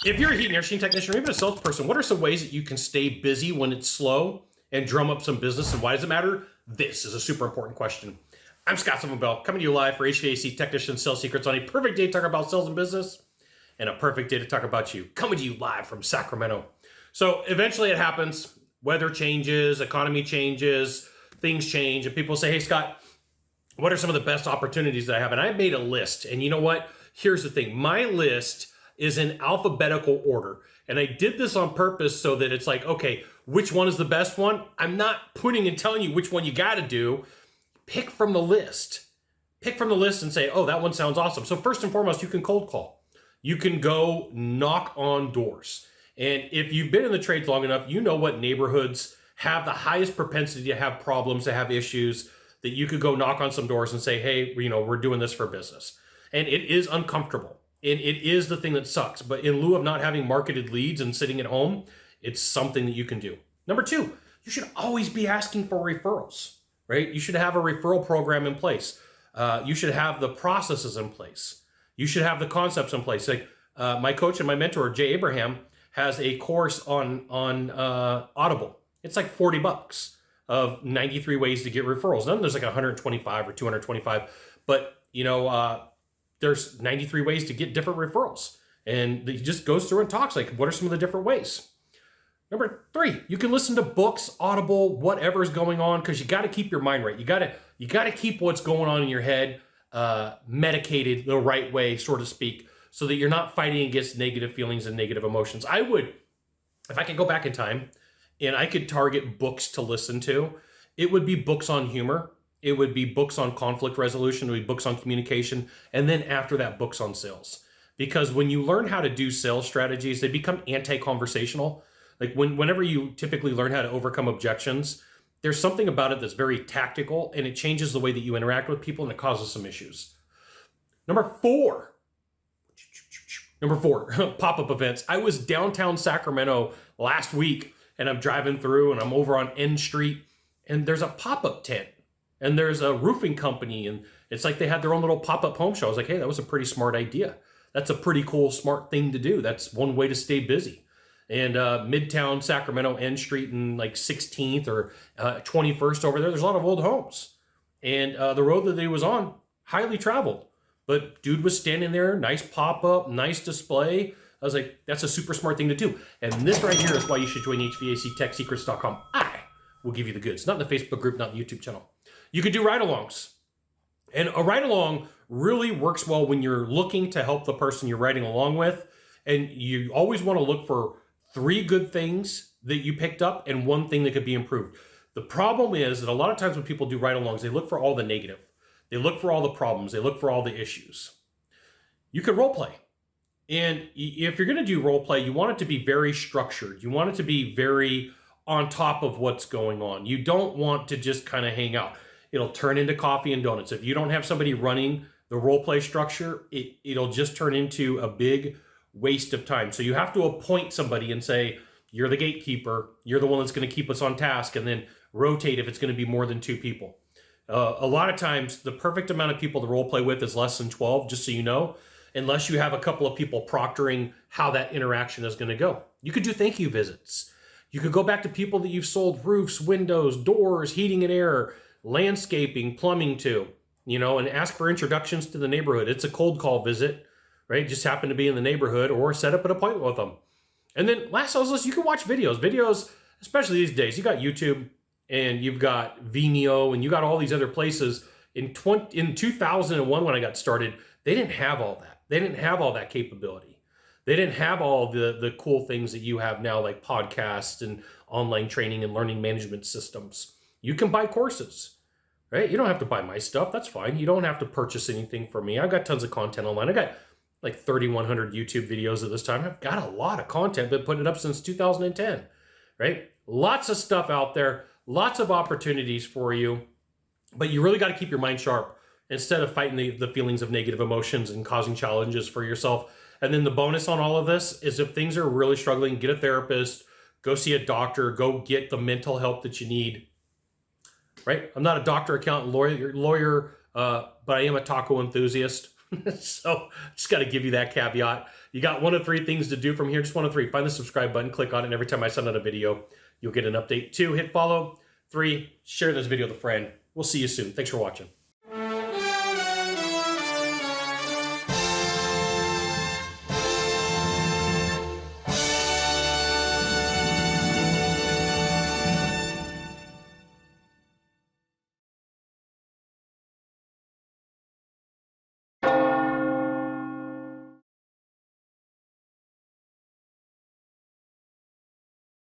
If you're a heat and air machine technician or even a salesperson, what are some ways that you can stay busy when it's slow and drum up some business, and why does it matter? This is a super important question. I'm Sylvan Bell, coming to you live for HVAC Technician Sales Secrets on a perfect day to talk about sales and business, and a perfect day to talk about you. Coming to you live from Sacramento. So eventually it happens. Weather changes, economy changes, things change, and people say, hey, Scott, what are some of the best opportunities that I have? And I made a list, and you know what? Here's the thing. My list is in alphabetical order. And I did this on purpose so that it's like, okay, which one is the best one? I'm not putting and telling you which one you got to do. Pick from the list. Pick from the list and say, oh, that one sounds awesome. So first and foremost, you can cold call. You can go knock on doors. And if you've been in the trades long enough, you know what neighborhoods have the highest propensity to have problems, to have issues, that you could go knock on some doors and say, hey, we're doing this for business. And it is uncomfortable. And it is the thing that sucks. But in lieu of not having marketed leads and sitting at home, it's something that you can do. Number two, you should always be asking for referrals, right? You should have a referral program in place. You should have the processes in place. You should have the concepts in place. Like my coach and my mentor, Jay Abraham, has a course on Audible. It's like $40 of 93 ways to get referrals. Then there's like 125 or 225, but there's 93 ways to get different referrals. And he just goes through and talks like, what are some of the different ways? Number three, you can listen to books, Audible, whatever's going on, because you got to keep your mind right. You got to keep what's going on in your head medicated the right way, so to speak, so that you're not fighting against negative feelings and negative emotions. I would, if I could go back in time and I could target books to listen to, it would be books on humor. It would be books on conflict resolution. It would be books on communication. And then after that, books on sales. Because when you learn how to do sales strategies, they become anti-conversational. Like whenever you typically learn how to overcome objections, there's something about it that's very tactical, and it changes the way that you interact with people, and it causes some issues. Number four, pop-up events. I was downtown Sacramento last week, and I'm driving through, and I'm over on N Street, and there's a pop-up tent. And there's a roofing company, and it's like they had their own little pop-up home show. I was like, hey, that was a pretty smart idea. That's a pretty cool, smart thing to do. That's one way to stay busy. And Midtown Sacramento, N Street and like 16th or 21st over there's a lot of old homes. And the road that he was on, highly traveled. But dude was standing there, nice pop-up, nice display. I was like, that's a super smart thing to do. And this right here is why you should join HVACTechSecrets.com. I will give you the goods. Not in the Facebook group, not in the YouTube channel. You could do ride-alongs. And a ride-along really works well when you're looking to help the person you're riding along with. And you always want to look for 3 good things that you picked up and 1 thing that could be improved. The problem is that a lot of times when people do ride-alongs, they look for all the negative. They look for all the problems. They look for all the issues. You could role play. And if you're going to do role play, you want it to be very structured. You want it to be very on top of what's going on. You don't want to just kind of hang out. It'll turn into coffee and donuts. If you don't have somebody running the role play structure, it'll just turn into a big waste of time. So you have to appoint somebody and say, you're the gatekeeper. You're the one that's going to keep us on task, and then rotate if it's going to be more than 2 people. A lot of times, the perfect amount of people to role play with is less than 12, just so you know, unless you have a couple of people proctoring how that interaction is going to go. You could do thank you visits. You could go back to people that you've sold roofs, windows, doors, heating and air, landscaping, plumbing to, and ask for introductions to the neighborhood. It's a cold call visit, right? Just happen to be in the neighborhood, or set up an appointment with them. And then last on this list, you can watch videos. Videos, especially these days, you got YouTube and you've got Vimeo and you got all these other places. In 2001, when I got started, they didn't have all that. They didn't have all that capability. They didn't have all the cool things that you have now, like podcasts and online training and learning management systems. You can buy courses, right? You don't have to buy my stuff. That's fine. You don't have to purchase anything from me. I've got tons of content online. I got like 3,100 YouTube videos at this time. I've got a lot of content, been putting it up since 2010, right? Lots of stuff out there, lots of opportunities for you, but you really got to keep your mind sharp instead of fighting the feelings of negative emotions and causing challenges for yourself. And then the bonus on all of this is if things are really struggling, get a therapist, go see a doctor, go get the mental help that you need, right? I'm not a doctor, accountant, lawyer, but I am a taco enthusiast. So just got to give you that caveat. You got one of three things to do from here. Just one of three. Find the subscribe button, click on it, and every time I send out a video, you'll get an update. 2, hit follow. 3, share this video with a friend. We'll see you soon. Thanks for watching.